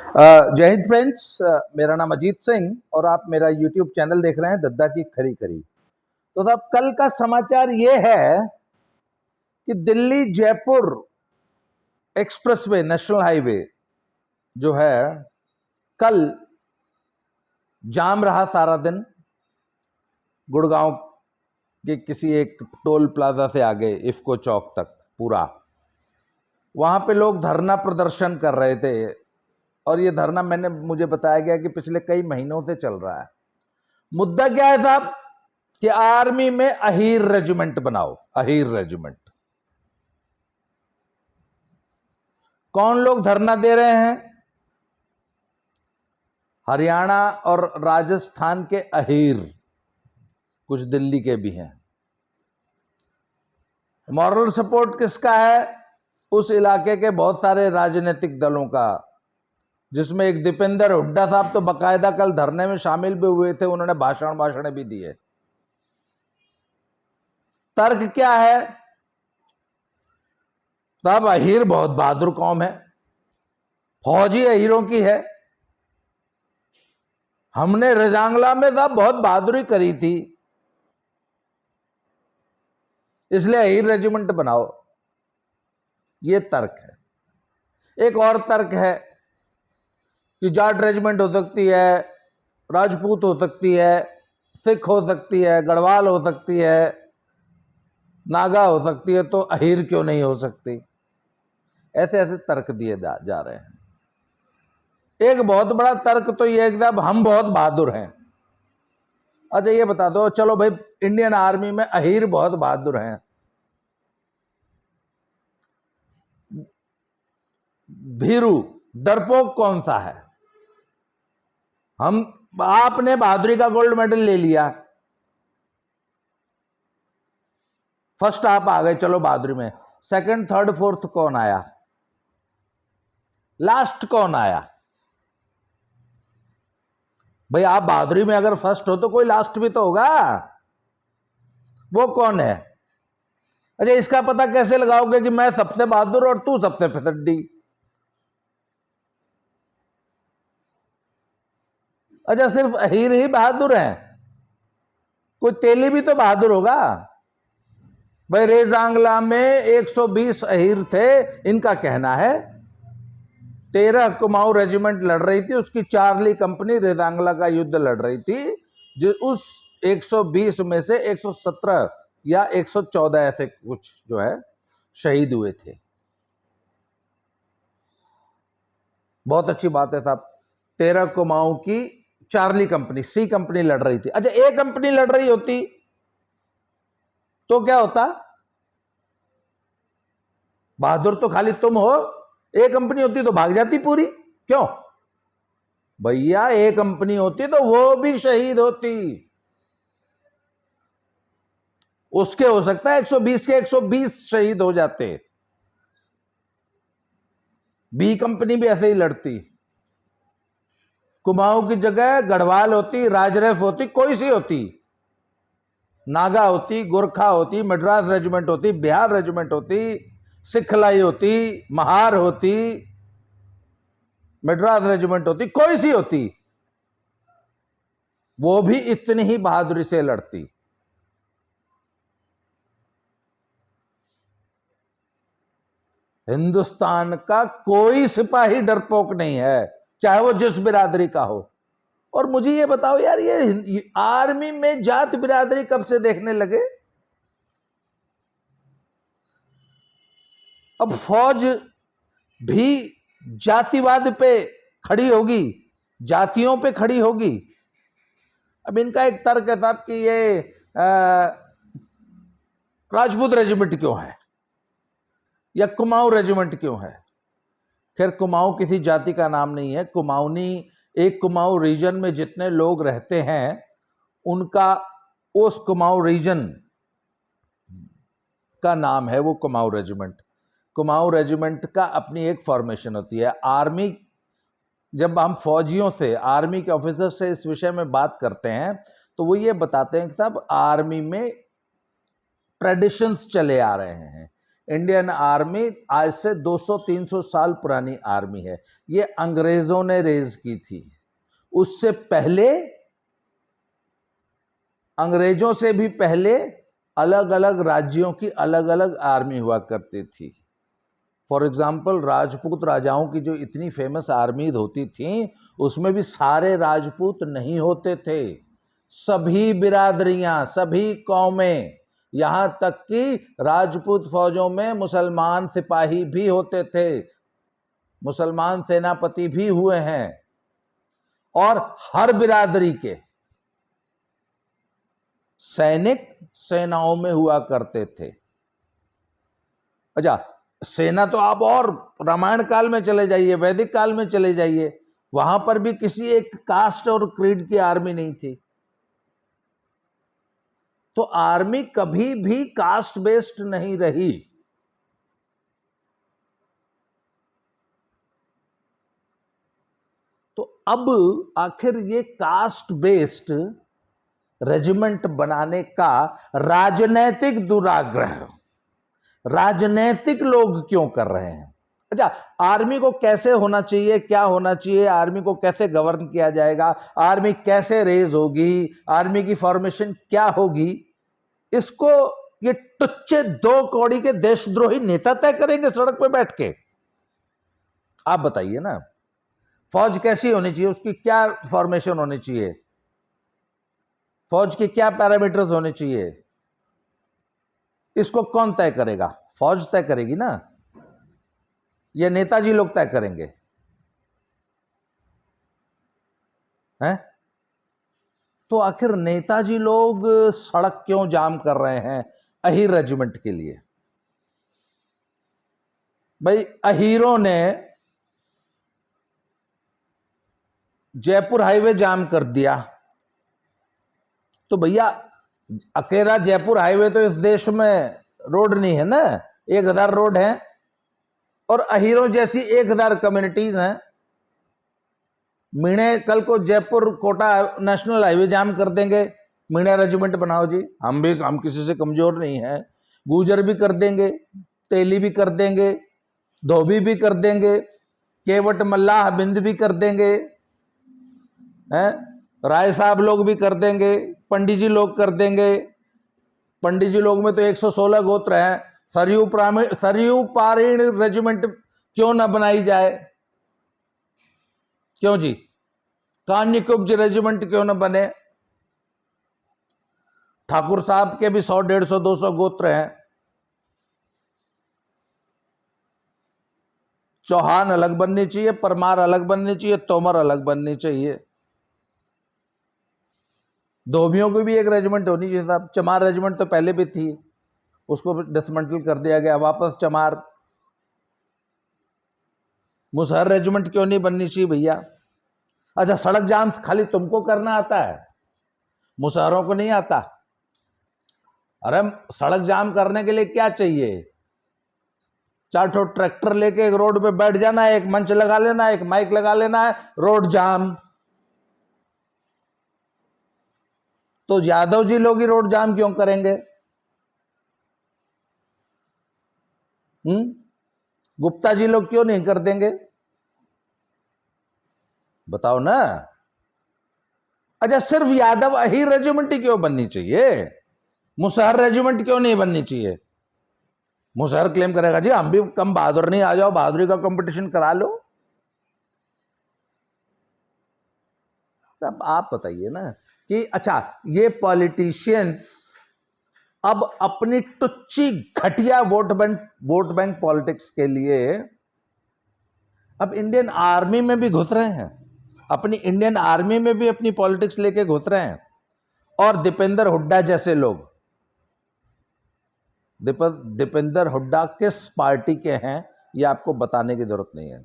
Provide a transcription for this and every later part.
जय हिंद फ्रेंड्स, मेरा नाम अजीत सिंह और आप मेरा यूट्यूब चैनल देख रहे हैं दद्दा की खरी खरी। तो साहब कल का समाचार ये है कि Delhi Jaipur expressway national highway जो है कल जाम रहा सारा दिन। गुड़गांव के किसी एक टोल प्लाजा से आगे इफ्को चौक तक पूरा वहां पे लोग धरना प्रदर्शन कर रहे थे और ये धरना मुझे बताया गया कि पिछले कई महीनों से चल रहा है। मुद्दा क्या है साहब कि आर्मी में अहीर रेजिमेंट बनाओ। अहीर रेजिमेंट। कौन लोग धरना दे रहे हैं? हरियाणा और राजस्थान के अहीर, कुछ दिल्ली के भी हैं। मॉरल सपोर्ट किसका है? उस इलाके के बहुत सारे राजनीतिक दलों का, जिसमें एक दीपेंद्र हुड्डा साहब तो बकायदा कल धरने में शामिल भी हुए थे। उन्होंने भाषण भी दिए। तर्क क्या है साहब? अहीर बहुत बहादुर कौम है, फौजी अहीरों की है। हमने रजांगला में साहब बहुत बहादुरी करी थी, इसलिए अहीर रेजिमेंट बनाओ। यह तर्क है। एक और तर्क है कि जाट रेजिमेंट हो सकती है, राजपूत हो सकती है, सिख हो सकती है, गढ़वाल हो सकती है, नागा हो सकती है, तो अहीर क्यों नहीं हो सकती? ऐसे ऐसे तर्क दिए जा रहे हैं। एक बहुत बड़ा तर्क तो यह है कि साहब हम बहुत बहादुर हैं। अच्छा ये बता दो, चलो भाई इंडियन आर्मी में अहीर बहुत बहादुर हैं, भीरू डरपोक कौन सा है? आपने बहादुरी का गोल्ड मेडल ले लिया, फर्स्ट आप आ गए, चलो बहादुरी में। सेकंड थर्ड फोर्थ कौन आया? लास्ट कौन आया? भाई आप बहादुरी में अगर फर्स्ट हो तो कोई लास्ट भी तो होगा। वो कौन है? अच्छा इसका पता कैसे लगाओगे कि मैं सबसे बहादुर और तू सबसे फिसड्डी? अच्छा सिर्फ अहीर ही बहादुर हैं? कोई तेली भी तो बहादुर होगा। भाई रेजांगला में 120 अहीर थे। इनका कहना है 13 कुमाऊं रेजिमेंट लड़ रही थी, उसकी चार्ली कंपनी रेजांगला का युद्ध लड़ रही थी, जो उस 120 में से 117 या 114 ऐसे कुछ जो है शहीद हुए थे। बहुत अच्छी बात है साहब। 13 कुमाऊं की चार्ली कंपनी, सी कंपनी लड़ रही थी। अच्छा ए कंपनी लड़ रही होती तो क्या होता? बहादुर तो खाली तुम हो। ए कंपनी होती तो भाग जाती पूरी। क्यों भैया? ए कंपनी होती तो वो भी शहीद होती। उसके हो सकता है 120 के 120 शहीद हो जाते। बी कंपनी भी ऐसे ही लड़ती। कुमाऊं की जगह गढ़वाल होती, राजरैफ होती, कोई सी होती, नागा होती, गोरखा होती, मद्रास रेजिमेंट होती, बिहार रेजिमेंट होती, सिखलाई होती, महार होती, मद्रास रेजिमेंट होती, कोई सी होती, वो भी इतनी ही बहादुरी से लड़ती। हिंदुस्तान का कोई सिपाही डरपोक नहीं है, चाहे वो जिस बिरादरी का हो। और मुझे ये बताओ यार, ये आर्मी में जात बिरादरी कब से देखने लगे? अब फौज भी जातिवाद पे खड़ी होगी, जातियों पे खड़ी होगी। अब इनका एक तर्क है साहब कि ये राजपूत रेजिमेंट क्यों है या कुमाऊं रेजिमेंट क्यों है? खैर कुमाऊं किसी जाति का नाम नहीं है। कुमाऊनी, एक कुमाऊं रीजन में जितने लोग रहते हैं उनका उस कुमाऊं रीजन का नाम है वो कुमाऊं रेजिमेंट। कुमाऊं रेजिमेंट का अपनी एक फॉर्मेशन होती है। आर्मी, जब हम फौजियों से, आर्मी के ऑफिसर से इस विषय में बात करते हैं तो वो ये बताते हैं कि साहब आर्मी में ट्रेडिशंस चले आ रहे हैं। इंडियन आर्मी आज से 200-300 साल पुरानी आर्मी है। ये अंग्रेजों ने रेज की थी। उससे पहले, अंग्रेजों से भी पहले अलग अलग राज्यों की अलग अलग आर्मी हुआ करती थी। फॉर एग्जाम्पल, राजपूत राजाओं की जो इतनी फेमस आर्मीज होती थी, उसमें भी सारे राजपूत नहीं होते थे। सभी बिरादरियां, सभी कौमें, यहां तक कि राजपूत फौजों में मुसलमान सिपाही भी होते थे, मुसलमान सेनापति भी हुए हैं, और हर बिरादरी के सैनिक सेनाओं में हुआ करते थे। अच्छा, सेना तो आप और रामायण काल में चले जाइए, वैदिक काल में चले जाइए, वहां पर भी किसी एक कास्ट और क्रीड की आर्मी नहीं थी। तो आर्मी कभी भी कास्ट बेस्ड नहीं रही। तो अब आखिर ये कास्ट बेस्ड रेजिमेंट बनाने का राजनैतिक दुराग्रह राजनैतिक लोग क्यों कर रहे हैं? अच्छा, आर्मी को कैसे होना चाहिए, क्या होना चाहिए, आर्मी को कैसे गवर्न किया जाएगा, आर्मी कैसे रेज होगी, आर्मी की फॉर्मेशन क्या होगी, इसको ये टुच्चे दो कौड़ी के देशद्रोही नेता तय करेंगे सड़क पे बैठ के? आप बताइए ना। फौज कैसी होनी चाहिए, उसकी क्या फॉर्मेशन होनी चाहिए, फौज के क्या पैरामीटर्स होने चाहिए, इसको कौन तय करेगा? फौज तय करेगी ना, ये नेताजी लोग तय करेंगे? हैं? तो आखिर नेताजी लोग सड़क क्यों जाम कर रहे हैं अहीर रेजिमेंट के लिए? भाई, अहीरों ने जयपुर हाईवे जाम कर दिया, तो भैया अकेला जयपुर हाईवे तो इस देश में रोड नहीं है ना, 1000 रोड है, और अहीरों जैसी 1000 कम्युनिटीज हैं। मीणे कल को जयपुर कोटा नेशनल हाईवे जाम कर देंगे, मीणा रेजिमेंट बनाओ जी, हम किसी से कमजोर नहीं है। गुजर भी कर देंगे, तेली भी कर देंगे, धोबी भी कर देंगे, केवट मल्लाह बिंद भी कर देंगे, हैं, राय साहब लोग भी कर देंगे, पंडित जी लोग कर देंगे। पंडित जी लोग में तो 116 गोत्र हैं। सरयू पारीण रेजिमेंट क्यों ना बनाई जाए? क्यों जी? कान्यकुब्ज रेजिमेंट क्यों ना बने? ठाकुर साहब के भी 100, 150, 200 गोत्र हैं। चौहान अलग बननी चाहिए, परमार अलग बननी चाहिए, तोमर अलग बननी चाहिए। धोबियों की भी एक रेजिमेंट होनी चाहिए साहब। चमार रेजिमेंट तो पहले भी थी, उसको डिसमेंटल कर दिया गया, वापस चमार। मुसहर रेजिमेंट क्यों नहीं बननी चाहिए भैया? अच्छा, सड़क जाम खाली तुमको करना आता है, मुसहरों को नहीं आता? अरे, सड़क जाम करने के लिए क्या चाहिए? 4 ठो ट्रैक्टर लेके एक रोड पे बैठ जाना है, एक मंच लगा लेना है, एक माइक लगा लेना है, रोड जाम। तो यादव जी लोग ही रोड जाम क्यों करेंगे? गुप्ता जी लोग क्यों नहीं कर देंगे? बताओ ना। अच्छा, सिर्फ यादव अहीर रेजिमेंट ही क्यों बननी चाहिए? मुसहर रेजिमेंट क्यों नहीं बननी चाहिए? मुसहर क्लेम करेगा जी हम भी कम बहादुर नहीं, आ जाओ बहादुरी का कंपटीशन करा लो। सब आप बताइए ना कि अच्छा, ये पॉलिटिशियंस अब अपनी टुच्ची घटिया वोट बैंक पॉलिटिक्स के लिए अब इंडियन आर्मी में भी घुस रहे हैं, अपनी इंडियन आर्मी में भी अपनी पॉलिटिक्स लेके घुस रहे हैं। और दीपेंद्र हुड्डा जैसे लोग, दीपेंद्र हुड्डा किस पार्टी के हैं ये आपको बताने की जरूरत नहीं है।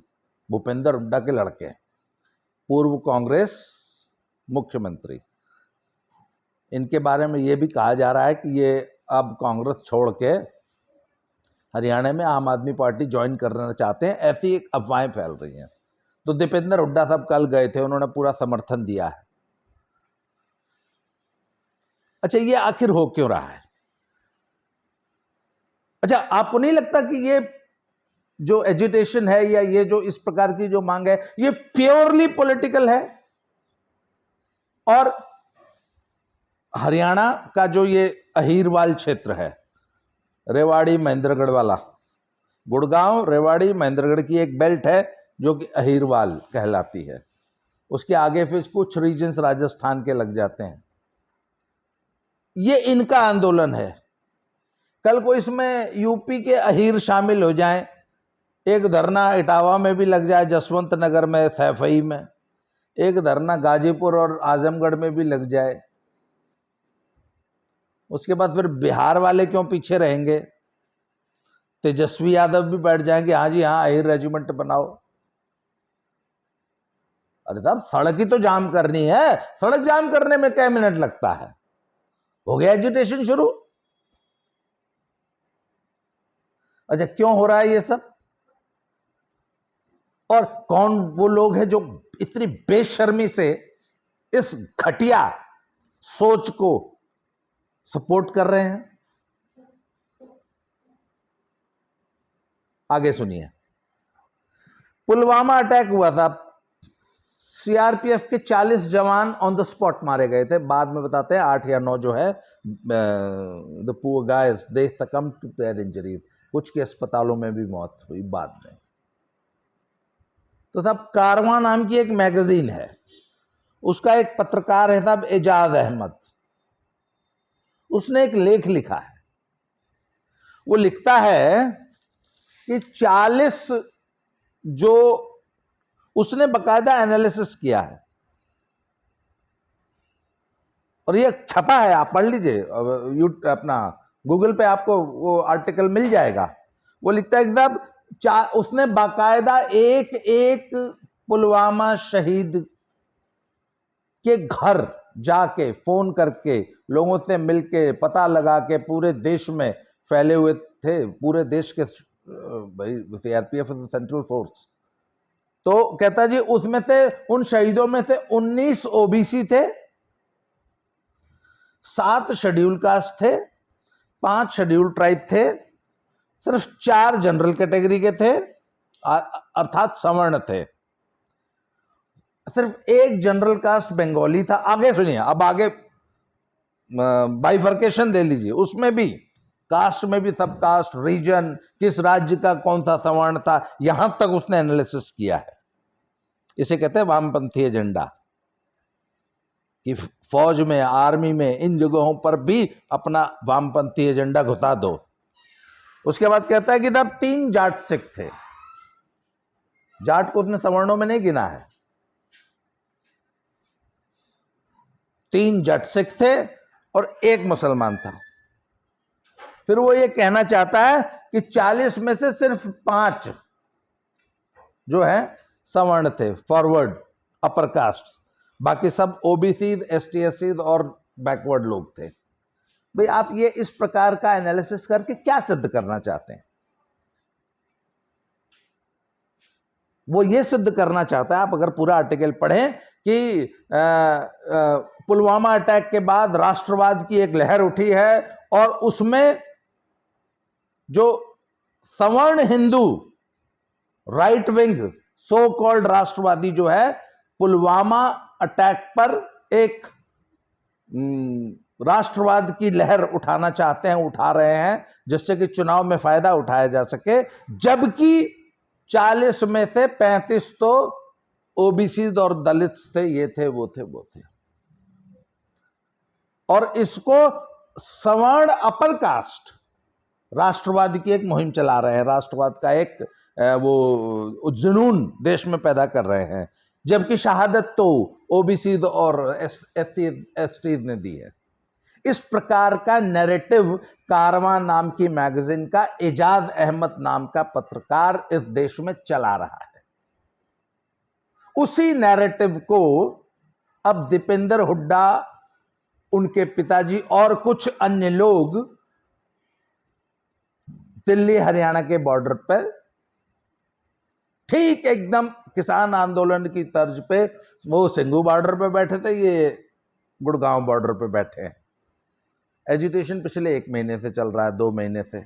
भूपेंद्र हुड्डा के लड़के, पूर्व कांग्रेस मुख्यमंत्री। इनके बारे में यह भी कहा जा रहा है कि ये अब कांग्रेस छोड़ के हरियाणा में आम आदमी पार्टी ज्वाइन करना चाहते हैं, ऐसी एक अफवाहें फैल रही हैं। तो दीपेंद्र हुड्डा साहब कल गए थे, उन्होंने पूरा समर्थन दिया है। अच्छा, ये आखिर हो क्यों रहा है? अच्छा, आपको नहीं लगता कि ये जो एजिटेशन है या ये जो इस प्रकार की जो मांग है ये प्योरली पॉलिटिकल है? और हरियाणा का जो ये अहीरवाल क्षेत्र है, रेवाड़ी महेंद्रगढ़ वाला, गुड़गांव रेवाड़ी महेंद्रगढ़ की एक बेल्ट है जो कि अहीरवाल कहलाती है। उसके आगे फिर कुछ रीजन्स राजस्थान के लग जाते हैं। ये इनका आंदोलन है। कल को इसमें यूपी के अहीर शामिल हो जाएं, एक धरना इटावा में भी लग जाए, जसवंत नगर में, सैफई में, एक धरना गाजीपुर और आजमगढ़ में भी लग जाए, उसके बाद फिर बिहार वाले क्यों पीछे रहेंगे? तेजस्वी यादव भी बैठ जाएंगे, हाँ जी हाँ अहीर रेजिमेंट बनाओ। अरे साहब, सड़क ही तो जाम करनी है, सड़क जाम करने में क्या मिनट लगता है? हो गया एजुटेशन शुरू। अच्छा, क्यों हो रहा है ये सब? और कौन वो लोग हैं जो इतनी बेशर्मी से इस घटिया सोच को सपोर्ट कर रहे हैं? आगे सुनिए। पुलवामा अटैक हुआ था, सीआरपीएफ के 40 जवान ऑन द स्पॉट मारे गए थे। बाद में बताते हैं 8 या 9 जो है द पुअर गाइस दे सकम टू देयर इंजरीज, कुछ के अस्पतालों में भी मौत हुई बाद में। तो साहब, कारवां नाम की एक मैगजीन है, उसका एक पत्रकार है साहब एजाज अहमद, उसने एक लेख लिखा है। वो लिखता है कि 40 जो उसने बकायदा एनालिसिस किया है और ये छपा है, आप पढ़ लीजिए, अपना गूगल पे आपको वो आर्टिकल मिल जाएगा। वो लिखता है कि साहब उसने बाकायदा एक एक पुलवामा शहीद के घर जाके फोन करके लोगों से मिलके पता लगा के, पूरे देश में फैले हुए थे, पूरे देश के, भाई सीआरपीएफ सेंट्रल फोर्स, तो कहता जी उसमें से उन शहीदों में से 19 ओबीसी थे, 7 शेड्यूल कास्ट थे, 5 शेड्यूल ट्राइब थे, सिर्फ 4 जनरल कैटेगरी के थे अर्थात सवर्ण थे, सिर्फ 1 जनरल कास्ट बंगाली था। आगे सुनिए, अब आगे बाइफर्केशन ले लीजिए, उसमें भी कास्ट में भी सब कास्ट, रीजन, किस राज्य का कौन सा सवर्ण था, यहां तक उसने एनालिसिस किया है। इसे कहते हैं वामपंथी एजेंडा, कि फौज में, आर्मी में, इन जगहों पर भी अपना वामपंथी एजेंडा घुसा दो। उसके बाद कहता है कि तब 3 जाट सिख थे, जाट को उसने सवर्णों में नहीं गिना है, 3 जाट सिख थे और 1 मुसलमान था। फिर वो ये कहना चाहता है कि 40 में से सिर्फ 5 जो है सवर्ण थे, फॉरवर्ड अपर कास्ट, बाकी सब ओबीसी, एसटी और बैकवर्ड लोग थे। भाई, आप ये इस प्रकार का एनालिसिस करके क्या सिद्ध करना चाहते हैं? वो ये सिद्ध करना चाहता है, आप अगर पूरा आर्टिकल पढ़ें, कि पुलवामा अटैक के बाद राष्ट्रवाद की एक लहर उठी है और उसमें जो सवर्ण Hindu right wing so called राष्ट्रवादी जो है, पुलवामा अटैक पर एक राष्ट्रवाद की लहर उठाना चाहते हैं, उठा रहे हैं, जिससे कि चुनाव में फायदा उठाया जा सके। जबकि 40 में से 35 तो ओबीसी और दलित थे, ये थे, वो थे, वो थे। और इसको सवर्ण अपर कास्ट राष्ट्रवाद की एक मुहिम चला रहे हैं, राष्ट्रवाद का एक वो जुनून देश में पैदा कर रहे हैं, जबकि शहादत तो ओबीसी और एसटी ने दी है। इस प्रकार का नैरेटिव कारवां नाम की मैगजीन का एजाज अहमद नाम का पत्रकार इस देश में चला रहा है। उसी नैरेटिव को अब दीपेंद्र हुड्डा, उनके पिताजी और कुछ अन्य लोग दिल्ली हरियाणा के बॉर्डर पर, ठीक एकदम किसान आंदोलन की तर्ज पे, वो सिंघू बॉर्डर पे बैठे थे, ये गुड़गांव बॉर्डर पे बैठे हैं। एजिटेशन पिछले 1 महीने से चल रहा है, 2 महीने से।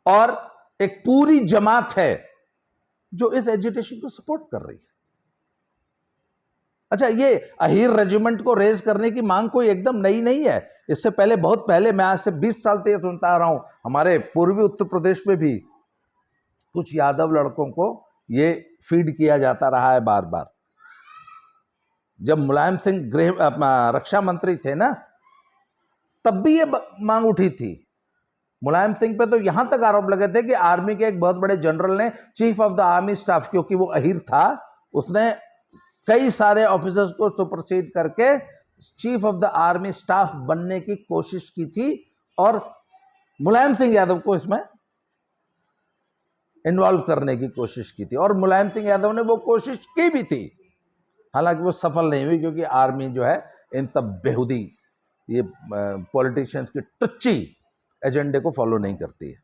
और एक पूरी जमात है जो इस एजिटेशन को सपोर्ट कर रही है। अच्छा, ये अहीर रेजिमेंट को रेज करने की मांग कोई एकदम नई नहीं है। इससे पहले, बहुत पहले, मैं आज से 20 साल से सुनता आ रहा हूं, हमारे पूर्वी उत्तर प्रदेश में भी कुछ यादव लड़कों को ये फीड किया जाता रहा है बार बार। जब मुलायम सिंह रक्षा मंत्री थे ना, तब भी ये मांग उठी थी। मुलायम सिंह पे तो यहां तक आरोप लगे थे कि आर्मी के एक बहुत बड़े जनरल ने, chief of the army staff, क्योंकि वो अहीर था, उसने कई सारे ऑफिसर्स को सुपरसीड करके chief of the army staff बनने की कोशिश की थी और मुलायम सिंह यादव को इसमें इन्वॉल्व करने की कोशिश की थी। और मुलायम सिंह यादव ने वो कोशिश की भी थी, हालांकि वो सफल नहीं हुई, क्योंकि आर्मी जो है इन सब बेहुदी, ये पॉलिटिशियंस की टच्ची एजेंडे को फॉलो नहीं करती है।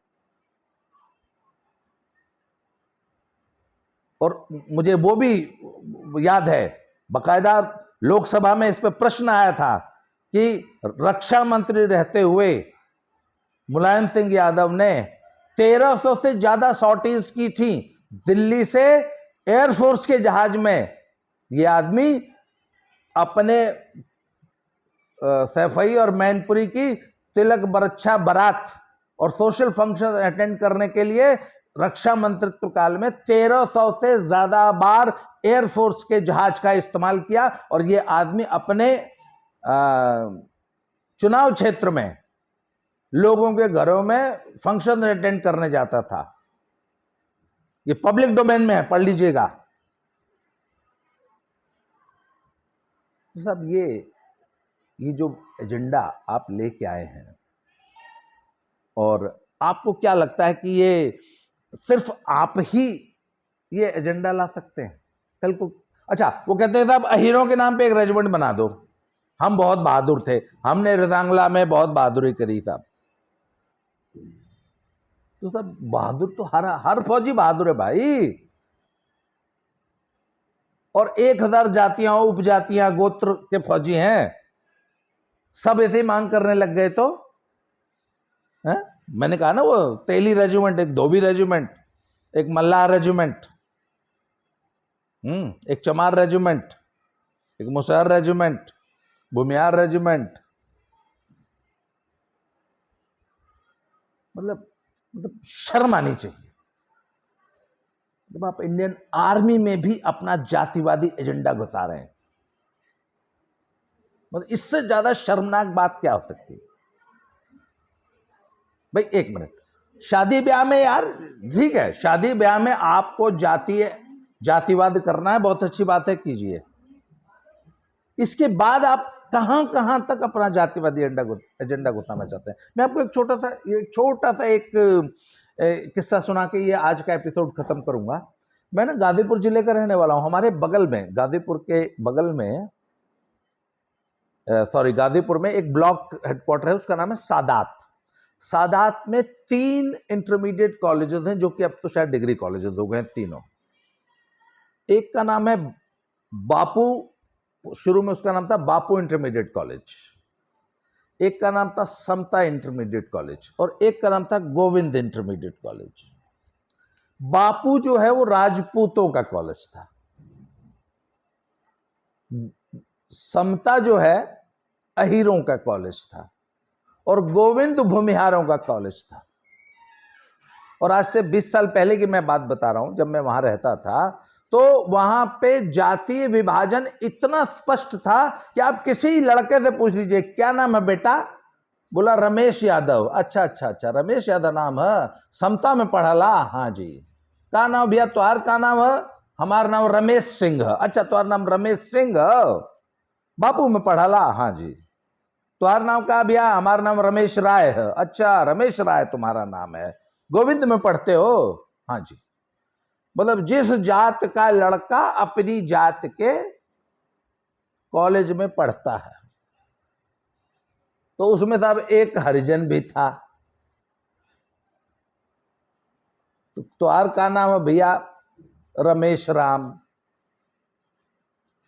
और मुझे वो भी याद है, बकायदा लोकसभा में इस पर प्रश्न आया था कि रक्षा मंत्री रहते हुए मुलायम सिंह यादव ने 1300 से ज्यादा सॉर्टीज की थी दिल्ली से एयरफोर्स के जहाज में। ये आदमी अपने सैफई और मैनपुरी की तिलक बरच्छा बारात और सोशल फंक्शन अटेंड करने के लिए रक्षा मंत्रित्व काल में 1300 से ज्यादा बार एयरफोर्स के जहाज का इस्तेमाल किया। और ये आदमी अपने चुनाव क्षेत्र में लोगों के घरों में फंक्शन अटेंड करने जाता था। ये पब्लिक डोमेन में है, पढ़ लीजिएगा। तो साहब, ये जो एजेंडा आप लेके आए हैं, और आपको क्या लगता है कि ये सिर्फ आप ही ये एजेंडा ला सकते हैं कल को? अच्छा, वो कहते हैं साहब अहीरों के नाम पे एक रेजिमेंट बना दो, हम बहुत बहादुर थे, हमने रजांगला में बहुत बहादुरी करी साहब। तो साहब, बहादुर तो हर फौजी बहादुर है भाई। और 1000 जातियां, उपजातियां, गोत्र के फौजी हैं, सब ऐसे ही मांग करने लग गए तो है? मैंने कहा ना, वो तेली रेजिमेंट, एक धोबी रेजिमेंट, एक मल्लार रेजिमेंट, एक चमार रेजिमेंट, एक मुसहर रेजिमेंट, भूमियार रेजिमेंट। मतलब शर्म आनी चाहिए जब आप इंडियन आर्मी में भी अपना जातिवादी एजेंडा घुसा रहे हैं। मतलब इससे ज्यादा शर्मनाक बात क्या हो सकती है भाई? एक मिनट, शादी ब्याह में यार ठीक है, शादी ब्याह में आपको जातिवाद करना है, बहुत अच्छी बात है, कीजिए। इसके बाद आप कहां कहां तक अपना जातिवादी एजेंडा घुसाना चाहते हैं? मैं आपको एक छोटा सा एक किस्सा सुना के ये आज का एपिसोड खत्म करूंगा। मैं ना गाजीपुर जिले का रहने वाला हूं। हमारे बगल में, गाजीपुर के बगल में, गाजीपुर में एक ब्लॉक हेडक्वार्टर है, उसका नाम है सादात। सादात में 3 इंटरमीडिएट कॉलेजेस हैं, जो कि अब तो शायद डिग्री कॉलेजेस हो गए तीनों। एक का नाम है बापू, शुरू में उसका नाम था बापू इंटरमीडिएट कॉलेज, एक का नाम था समता इंटरमीडिएट कॉलेज, और एक का नाम था गोविंद इंटरमीडिएट कॉलेज। बापू जो है वो राजपूतों का कॉलेज था, समता जो है अहीरों का कॉलेज था, और गोविंद भूमिहारों का कॉलेज था। और आज से 20 साल पहले की मैं बात बता रहा हूं, जब मैं वहां रहता था, तो वहां पे जातीय विभाजन इतना स्पष्ट था कि आप किसी लड़के से पूछ लीजिए, क्या नाम है बेटा? बोला रमेश यादव। अच्छा अच्छा अच्छा, रमेश यादव नाम है, समता में पढ़ा ला? हाँ जी। का नाम भैया तुम्हार? का नाम है? हमारा नाम रमेश सिंह है। अच्छा, तुम्हारा नाम रमेश सिंह है, बापू में पढ़ा ला? हाँ जी। तुम्हारा नाम का भैया? हमारा नाम रमेश राय है। अच्छा, रमेश राय तुम्हारा नाम है, गोविंद में पढ़ते हो? हाँ जी। मतलब जिस जात का लड़का अपनी जात के कॉलेज में पढ़ता है, तो उसमें साहब एक हरिजन भी था। तो आर का नाम है भैया रमेश राम।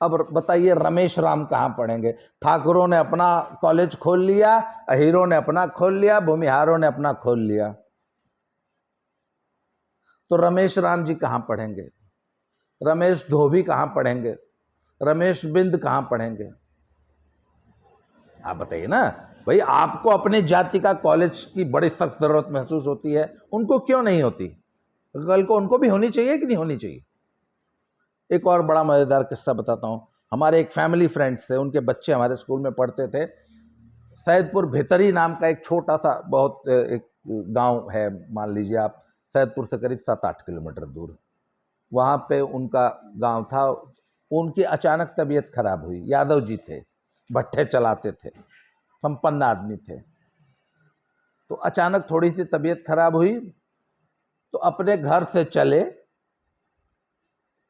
अब बताइए रमेश राम कहां पढ़ेंगे? ठाकुरों ने अपना कॉलेज खोल लिया, अहीरों ने अपना खोल लिया, भूमिहारों ने अपना खोल लिया। तो रमेश राम जी कहाँ पढ़ेंगे, रमेश धोबी कहाँ पढ़ेंगे, रमेश बिंद कहाँ पढ़ेंगे? आप बताइए ना भाई, आपको अपने जाति का कॉलेज की बड़ी सख्त जरूरत महसूस होती है, उनको क्यों नहीं होती? कल को उनको भी होनी चाहिए कि नहीं होनी चाहिए? एक और बड़ा मजेदार किस्सा बताता हूं। हमारे एक फैमिली फ्रेंड्स थे, उनके बच्चे हमारे स्कूल में पढ़ते थे। सैदपुर भितरी नाम का एक छोटा सा बहुत एक गांव है, मान लीजिए आप सैदपुर से करीब 7-8 किलोमीटर दूर, वहां पे उनका गांव था। उनकी अचानक तबीयत खराब हुई। यादव जी थे, भट्ठे चलाते थे, संपन्न आदमी थे। तो अचानक थोड़ी सी तबीयत खराब हुई तो अपने घर से चले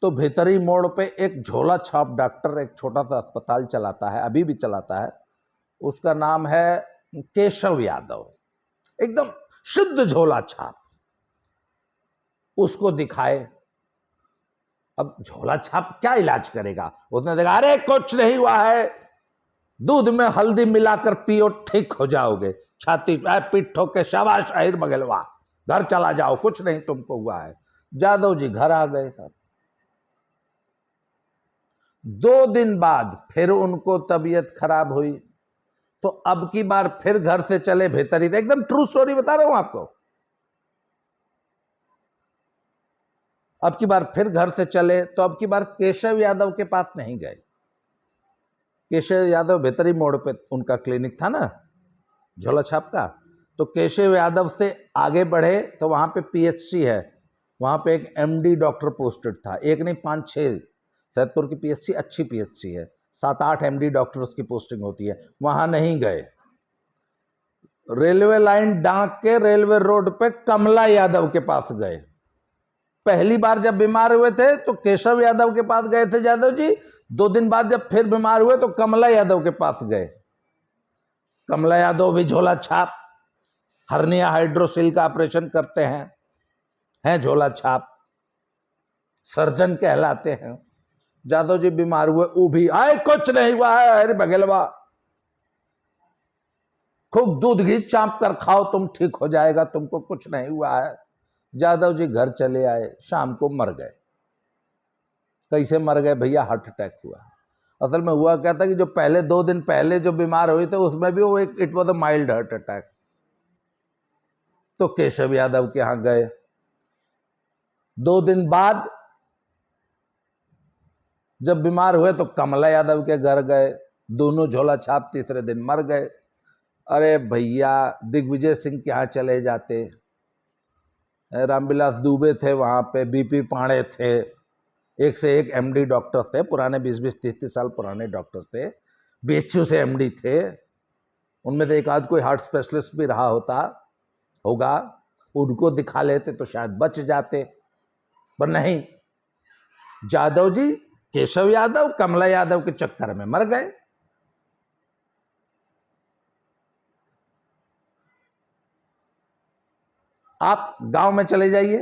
तो भीतरी मोड़ पे एक झोला छाप डॉक्टर एक छोटा सा अस्पताल चलाता है, अभी भी चलाता है। उसका नाम है केशव यादव, एकदम शुद्ध झोला छाप। उसको दिखाए। अब झोला छाप क्या इलाज करेगा? उसने देखा, अरे कुछ नहीं हुआ है, दूध में हल्दी मिलाकर पियो, ठीक हो जाओगे। छाती पीठ ठोक के शाबाश अहिर बगलवा, घर चला जाओ, कुछ नहीं तुमको हुआ है। जादव जी घर आ गए साहब। 2 दिन बाद फिर उनको तबीयत खराब हुई तो अब की बार फिर घर से चले भीतरी। एकदम ट्रू स्टोरी बता रहा हूं आपको। अब की बार फिर घर से चले तो अब की बार केशव यादव के पास नहीं गए। केशव यादव भीतरी मोड़ पे उनका क्लिनिक था ना, झोला छाप का। तो केशव यादव से आगे बढ़े तो वहां पे पीएचसी है, वहां पे एक एमडी डॉक्टर पोस्टेड था। एक नहीं 5-6, सैदपुर की पीएचसी अच्छी पीएचसी है, 7-8 एमडी डॉक्टर्स की पोस्टिंग होती है। वहां नहीं गए। रेलवे लाइन डांक के रेलवे रोड पे कमला यादव के पास गए। पहली बार जब बीमार हुए थे तो केशव यादव के पास गए थे यादव जी। 2 दिन बाद जब फिर बीमार हुए तो कमला यादव के पास गए। कमला यादव भी झोला छाप, हर्निया हाइड्रोसिल का ऑपरेशन करते हैं झोला छाप, सर्जन कहलाते हैं। यादव जी बीमार हुए, वो भी आए, कुछ नहीं हुआ है, अरे बगलवा, खूब दूध घी चाप कर खाओ, तुम ठीक हो जाएगा, तुमको कुछ नहीं हुआ है। यादव जी घर चले आए, शाम को मर गए। कैसे मर गए भैया? हार्ट अटैक हुआ। असल में हुआ क्या था कि जो पहले 2 दिन पहले जो बीमार हुए थे उसमें भी वो एक it was a mild heart attack. तो केशव यादव के यहां गए। 2 दिन बाद जब बीमार हुए तो कमला यादव के घर गए। दोनों झोला छाप, तीसरे दिन मर गए। अरे भैया, दिग्विजय सिंह के यहां चले जाते, रामविलास दुबे थे वहां पे, बीपी पांडे थे, एक से एक एमडी डॉक्टर थे, पुराने 20-20, 30-30 साल पुराने डॉक्टर थे, बीएचयू से एमडी थे। उनमें से एक आध कोई हार्ट स्पेशलिस्ट भी रहा होगा, उनको दिखा लेते तो शायद बच जाते, पर नहीं। यादव जी केशव यादव कमला यादव के चक्कर में मर गए। आप गांव में चले जाइए,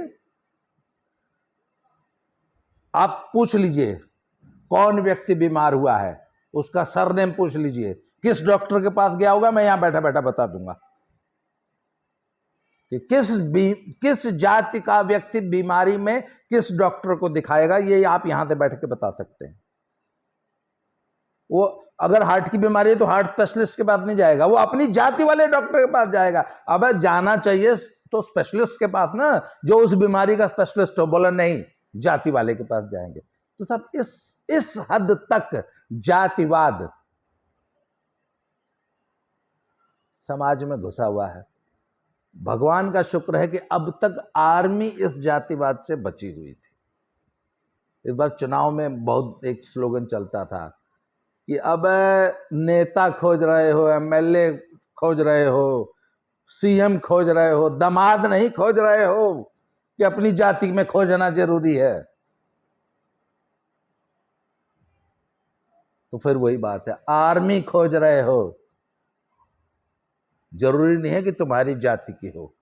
आप पूछ लीजिए कौन व्यक्ति बीमार हुआ है, उसका सरनेम पूछ लीजिए, किस डॉक्टर के पास गया होगा। मैं यहां बैठा बैठा बता दूंगा कि किस जाति का व्यक्ति बीमारी में किस डॉक्टर को दिखाएगा। ये आप यहां से बैठ के बता सकते हैं। वो अगर हार्ट की बीमारी है तो हार्ट स्पेशलिस्ट के पास नहीं जाएगा, वो अपनी जाति वाले डॉक्टर के पास जाएगा। अब जाना चाहिए तो स्पेशलिस्ट के पास ना, जो उस बीमारी का स्पेशलिस्ट हो। बोला नहीं, जाति वाले के पास जाएंगे। तो साहब इस हद तक जातिवाद समाज में घुसा हुआ है। भगवान का शुक्र है कि अब तक आर्मी इस जातिवाद से बची हुई थी। इस बार चुनाव में बहुत एक स्लोगन चलता था कि अब नेता खोज रहे हो, एमएलए खोज रहे हो, सीएम खोज रहे हो, दामाद नहीं खोज रहे हो कि अपनी जाति में खोजना जरूरी है। तो फिर वही बात है, आर्मी खोज रहे हो, जरूरी नहीं है कि तुम्हारी जाति की हो।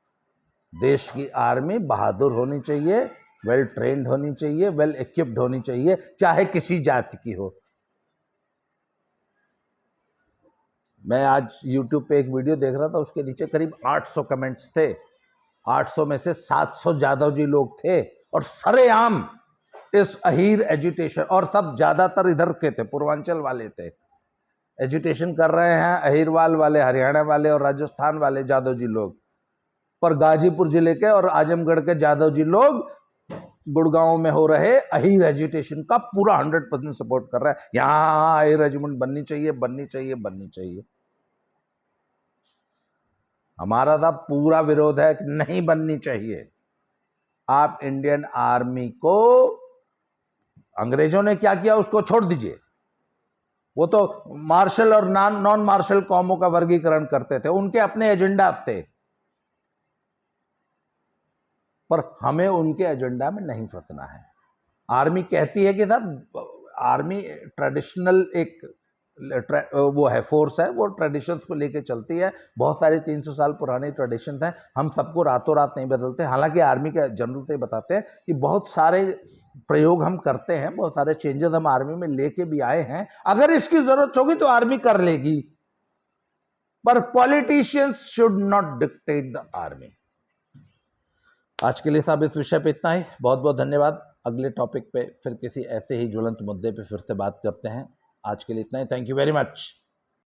देश की आर्मी बहादुर होनी चाहिए, वेल ट्रेन्ड होनी चाहिए, वेल इक्विप्ड होनी चाहिए, चाहे किसी जाति की हो। मैं आज YouTube पे एक वीडियो देख रहा था, उसके नीचे करीब 800 कमेंट्स थे। 800 में से 700 यादव जी लोग थे और सरेआम इस अहीर एजिटेशन, और सब ज्यादातर इधर के थे, पूर्वांचल वाले थे, एजिटेशन कर रहे हैं अहीरवाल वाले, हरियाणा वाले और राजस्थान वाले यादव जी लोग, पर गाजीपुर जिले के और आजमगढ़ के यादव जी लोग गुड़गांव में हो रहे अहीर एजिटेशन का पूरा 100% सपोर्ट कर रहा है। यहां अहीर रेजिमेंट बननी चाहिए, बननी चाहिए, बननी चाहिए। हमारा था पूरा विरोध है कि नहीं बननी चाहिए। आप इंडियन आर्मी को, अंग्रेजों ने क्या किया उसको छोड़ दीजिए, वो तो मार्शल और नॉन मार्शल कौमों का वर्गीकरण करते थे, उनके अपने एजेंडा थे, पर हमें उनके एजेंडा में नहीं फंसना है। आर्मी कहती है कि साहब, आर्मी ट्रेडिशनल एक वो है, फोर्स है, वो ट्रेडिशंस को लेके चलती है, बहुत सारी 300 साल पुरानी ट्रेडिशंस हैं, हम सबको रातों रात नहीं बदलते। हालांकि आर्मी के जनरल से बताते हैं कि बहुत सारे प्रयोग हम करते हैं, बहुत सारे चेंजेस हम आर्मी में लेके भी आए हैं, अगर इसकी जरूरत होगी तो आर्मी कर लेगी, पर politicians should not dictate the army. आज के लिए साहब इस विषय पे इतना ही, बहुत बहुत धन्यवाद। अगले टॉपिक पे फिर किसी ऐसे ही ज्वलंत मुद्दे पे फिर से बात करते हैं। आज के लिए इतना ही, थैंक यू वेरी मच।